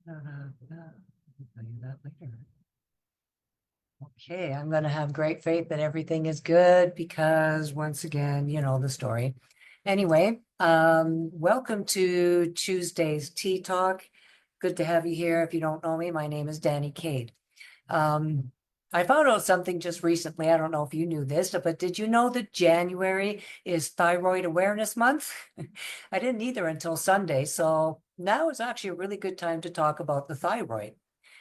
I'll tell you that later. Okay, I'm going to have great faith that everything is good because once again, you know the story. Anyway, welcome to Tuesday's Tea Talk. Good to have you here. If you don't know me, my name is Danny Cade. Um, I found out something just recently. I don't know if you knew this, but did you know that January is Thyroid Awareness Month? I didn't either until Sunday. So now is actually a really good time to talk about the thyroid.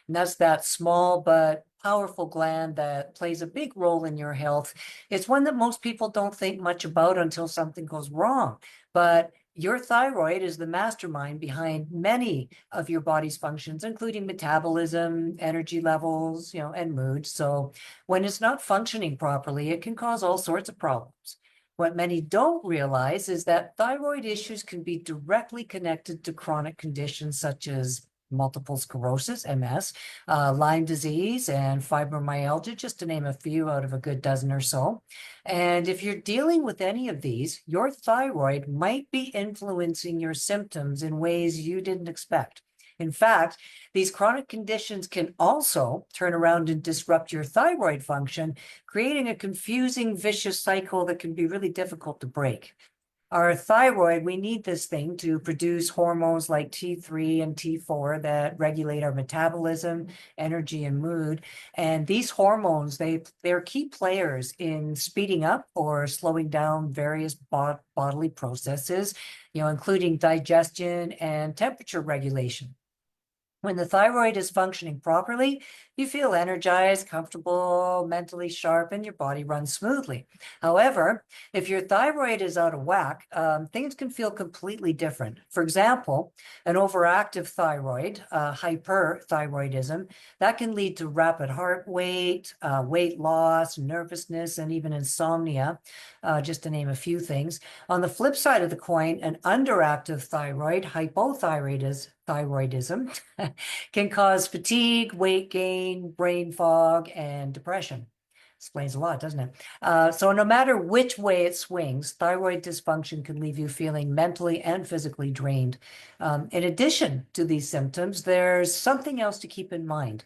And that's that small but powerful gland that plays a big role in your health. It's one that most people don't think much about until something goes wrong. But your thyroid is the mastermind behind many of your body's functions, including metabolism, energy levels, and mood. So when it's not functioning properly, it can cause all sorts of problems. What many don't realize is that thyroid issues can be directly connected to chronic conditions such as multiple sclerosis, MS, Lyme disease, and fibromyalgia, just to name a few out of a good dozen or so. And if you're dealing with any of these, your thyroid might be influencing your symptoms in ways you didn't expect. In fact, these chronic conditions can also turn around and disrupt your thyroid function, creating a confusing, vicious cycle that can be really difficult to break. Our thyroid, we need this thing to produce hormones like T3 and T4 that regulate our metabolism, energy, and mood. And these hormones, they're key players in speeding up or slowing down various bodily processes, including digestion and temperature regulation. When the thyroid is functioning properly, you feel energized, comfortable, mentally sharp, and your body runs smoothly. However, if your thyroid is out of whack, things can feel completely different. For example, an overactive thyroid, hyperthyroidism, that can lead to rapid heart rate, weight loss, nervousness, and even insomnia, just to name a few things. On the flip side of the coin, an underactive thyroid, hypothyroidism, can cause fatigue, weight gain, brain fog, and depression. Explains a lot, doesn't it? So no matter which way it swings, thyroid dysfunction can leave you feeling mentally and physically drained. In addition to these symptoms, there's something else to keep in mind.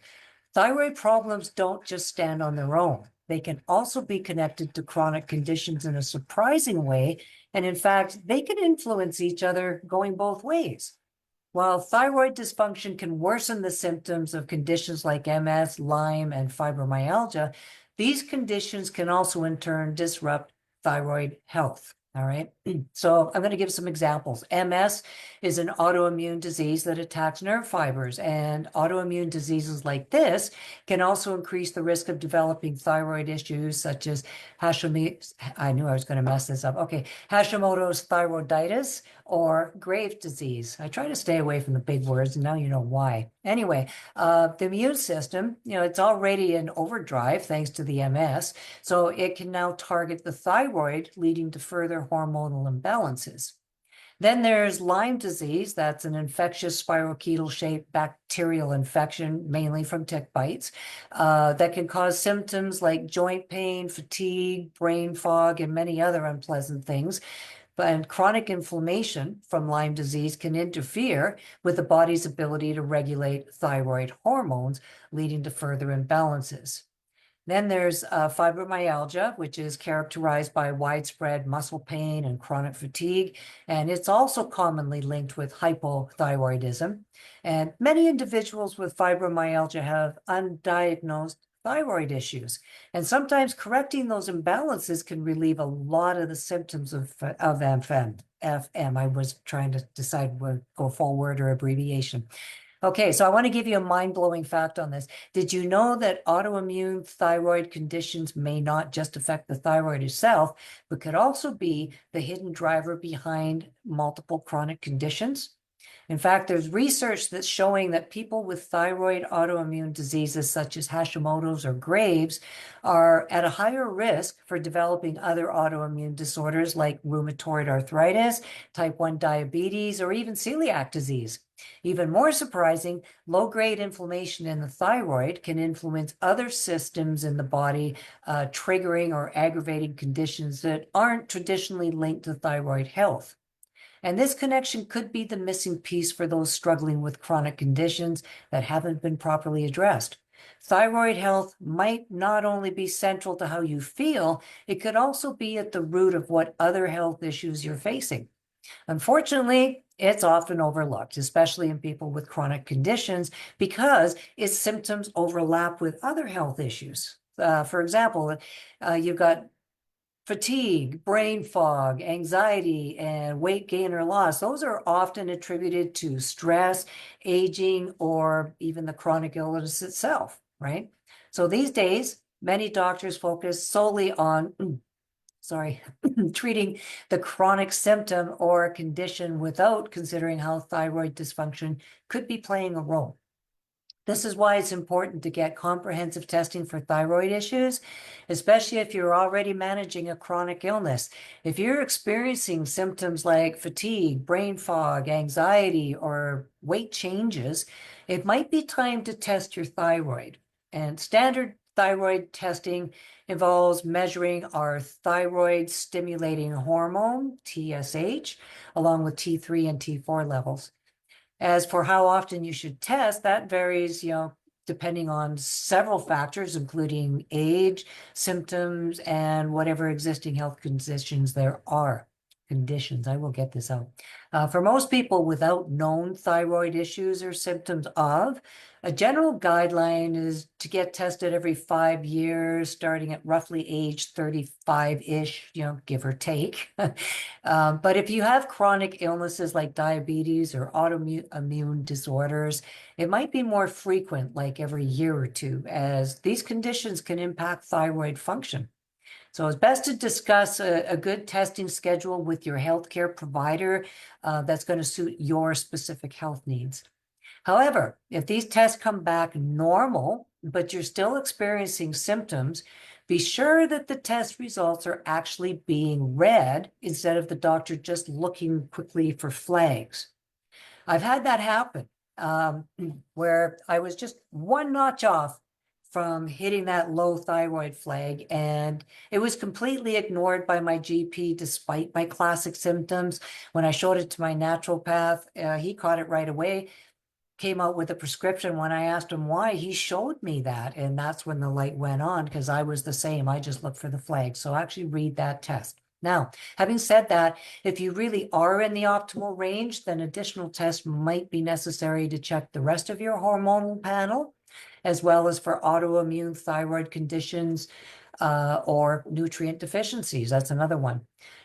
Thyroid problems don't just stand on their own. They can also be connected to chronic conditions in a surprising way. And in fact, they can influence each other going both ways. While thyroid dysfunction can worsen the symptoms of conditions like MS, Lyme, and fibromyalgia, these conditions can also in turn disrupt thyroid health. All right. So I'm going to give some examples. MS is an autoimmune disease that attacks nerve fibers, and autoimmune diseases like this can also increase the risk of developing thyroid issues such as Hashimoto's, I knew I was going to mess this up. Okay. Hashimoto's thyroiditis or Graves' disease. I try to stay away from the big words, and now you know why. Anyway, the immune system, it's already in overdrive thanks to the MS, so it can now target the thyroid, leading to further hormonal imbalances. Then there's Lyme disease. That's an infectious spirochetal-shaped bacterial infection, mainly from tick bites, that can cause symptoms like joint pain, fatigue, brain fog, and many other unpleasant things. And chronic inflammation from Lyme disease can interfere with the body's ability to regulate thyroid hormones, leading to further imbalances. Then there's fibromyalgia, which is characterized by widespread muscle pain and chronic fatigue. And it's also commonly linked with hypothyroidism. And many individuals with fibromyalgia have undiagnosed thyroid issues. And sometimes correcting those imbalances can relieve a lot of the symptoms of FM. I was trying to decide whether to go full word or abbreviation. Okay, so I want to give you a mind-blowing fact on this. Did you know that autoimmune thyroid conditions may not just affect the thyroid itself, but could also be the hidden driver behind multiple chronic conditions? In fact, there's research that's showing that people with thyroid autoimmune diseases such as Hashimoto's or Graves' are at a higher risk for developing other autoimmune disorders like rheumatoid arthritis, type 1 diabetes, or even celiac disease. Even more surprising, low-grade inflammation in the thyroid can influence other systems in the body, triggering or aggravating conditions that aren't traditionally linked to thyroid health. And this connection could be the missing piece for those struggling with chronic conditions that haven't been properly addressed. Thyroid health might not only be central to how you feel, it could also be at the root of what other health issues you're facing. Unfortunately, it's often overlooked, especially in people with chronic conditions, because its symptoms overlap with other health issues. For example, you've got fatigue, brain fog, anxiety, and weight gain or loss. Those are often attributed to stress, aging, or even the chronic illness itself, right? So these days, many doctors focus solely on treating the chronic symptom or condition without considering how thyroid dysfunction could be playing a role. This is why it's important to get comprehensive testing for thyroid issues, especially if you're already managing a chronic illness. If you're experiencing symptoms like fatigue, brain fog, anxiety, or weight changes, it might be time to test your thyroid. And standard thyroid testing involves measuring our thyroid stimulating hormone, TSH, along with T3 and T4 levels. As for how often you should test, that varies, depending on several factors, including age, symptoms, and whatever existing health conditions there are. I will get this out. For most people without known thyroid issues or symptoms of, a general guideline is to get tested every 5 years, starting at roughly age 35-ish, give or take. But if you have chronic illnesses like diabetes or autoimmune disorders, it might be more frequent, like every year or two, as these conditions can impact thyroid function. So it's best to discuss a good testing schedule with your healthcare provider that's going to suit your specific health needs. However, if these tests come back normal, but you're still experiencing symptoms, be sure that the test results are actually being read instead of the doctor just looking quickly for flags. I've had that happen where I was just one notch off from hitting that low thyroid flag, and it was completely ignored by my GP despite my classic symptoms. When I showed it to my naturopath, he caught it right away, came out with a prescription. When I asked him why, he showed me that, and that's when the light went on, because I was the same. I just looked for the flag. So actually read that test. Now, having said that, if you really are in the optimal range, then additional tests might be necessary to check the rest of your hormonal panel, as well as for autoimmune thyroid conditions or nutrient deficiencies. That's another one.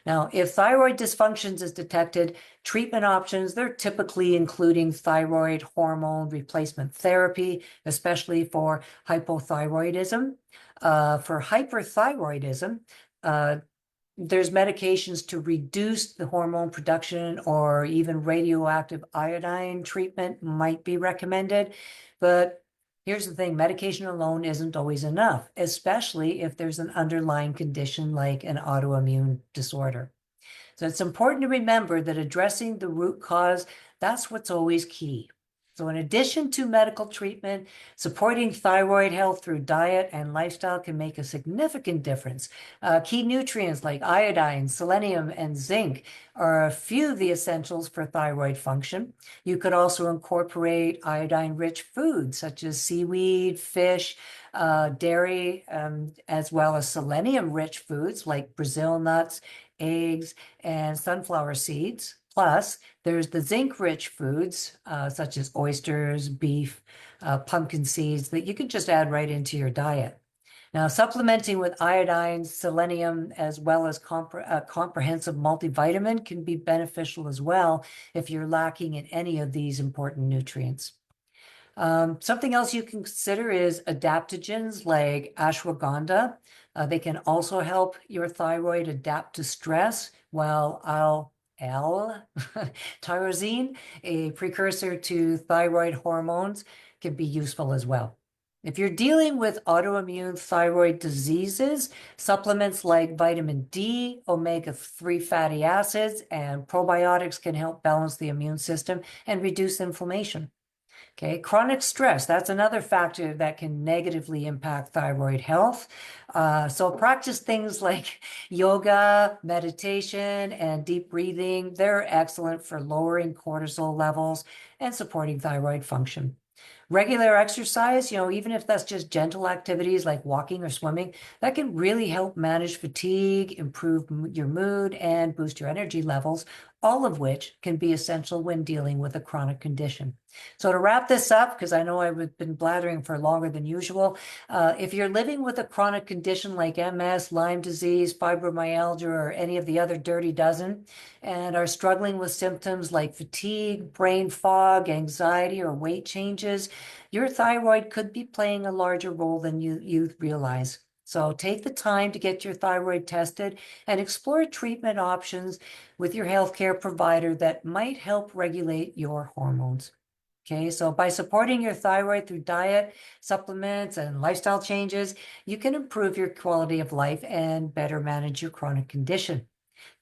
Now, if thyroid dysfunctions is detected, treatment options, they're typically including thyroid hormone replacement therapy, especially for hypothyroidism. For hyperthyroidism, there's medications to reduce the hormone production, or even radioactive iodine treatment might be recommended. But here's the thing, medication alone isn't always enough, especially if there's an underlying condition like an autoimmune disorder. So it's important to remember that addressing the root cause, that's what's always key. So in addition to medical treatment, supporting thyroid health through diet and lifestyle can make a significant difference. Key nutrients like iodine, selenium, and zinc are a few of the essentials for thyroid function. You could also incorporate iodine-rich foods such as seaweed, fish, dairy, as well as selenium-rich foods like Brazil nuts, eggs, and sunflower seeds. Plus, there's the zinc-rich foods, such as oysters, beef, pumpkin seeds, that you can just add right into your diet. Now, supplementing with iodine, selenium, as well as comprehensive multivitamin can be beneficial as well if you're lacking in any of these important nutrients. Something else you can consider is adaptogens like ashwagandha. They can also help your thyroid adapt to stress, while L-tyrosine, a precursor to thyroid hormones, can be useful as well. If you're dealing with autoimmune thyroid diseases, supplements like vitamin D, omega-3 fatty acids, and probiotics can help balance the immune system and reduce inflammation. Okay, chronic stress, that's another factor that can negatively impact thyroid health. So practice things like yoga, meditation, and deep breathing. They're excellent for lowering cortisol levels and supporting thyroid function. Regular exercise, even if that's just gentle activities like walking or swimming, that can really help manage fatigue, improve your mood, and boost your energy levels, all of which can be essential when dealing with a chronic condition. So to wrap this up, because I know I've been blathering for longer than usual, if you're living with a chronic condition like MS, Lyme disease, fibromyalgia, or any of the other dirty dozen, and are struggling with symptoms like fatigue, brain fog, anxiety, or weight changes, your thyroid could be playing a larger role than you realize. So take the time to get your thyroid tested and explore treatment options with your healthcare provider that might help regulate your hormones. Okay, so by supporting your thyroid through diet, supplements, and lifestyle changes, you can improve your quality of life and better manage your chronic condition.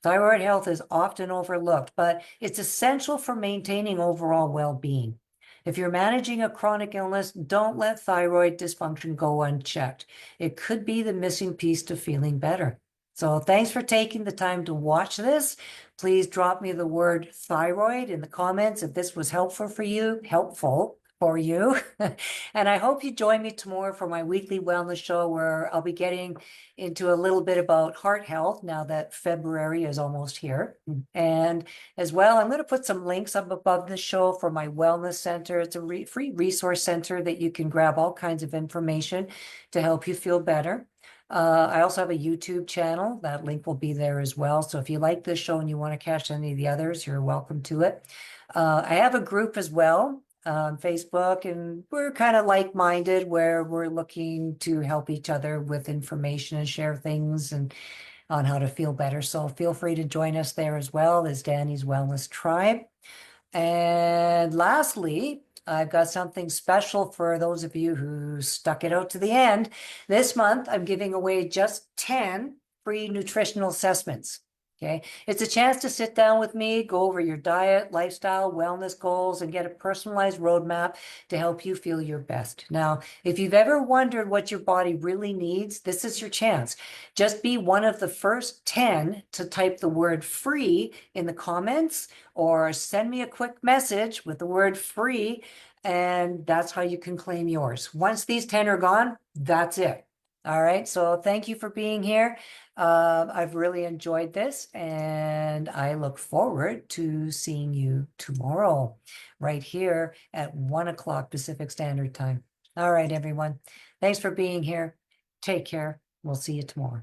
Thyroid health is often overlooked, but it's essential for maintaining overall well-being. If you're managing a chronic illness, don't let thyroid dysfunction go unchecked. It could be the missing piece to feeling better. So thanks for taking the time to watch this. Please drop me the word thyroid in the comments if this was helpful for you. And I hope you join me tomorrow for my weekly wellness show where I'll be getting into a little bit about heart health now that February is almost here. And as well, I'm going to put some links up above the show for my wellness center. It's a free resource center that you can grab all kinds of information to help you feel better. I also have a YouTube channel. That link will be there as well. So if you like this show and you want to catch any of the others, you're welcome to it. I have a group as well on Facebook, and we're kind of like-minded where we're looking to help each other with information and share things and on how to feel better. So feel free to join us there as well as Danny's Wellness Tribe. And lastly, I've got something special for those of you who stuck it out to the end. This month, I'm giving away just 10 free nutritional assessments. Okay, it's a chance to sit down with me, go over your diet, lifestyle, wellness goals, and get a personalized roadmap to help you feel your best. Now, if you've ever wondered what your body really needs, this is your chance. Just be one of the first 10 to type the word free in the comments or send me a quick message with the word free, and that's how you can claim yours. Once these 10 are gone, that's it. All right, so thank you for being here. I've really enjoyed this, and I look forward to seeing you tomorrow right here at 1 o'clock Pacific Standard Time. All right, everyone. Thanks for being here. Take care. We'll see you tomorrow.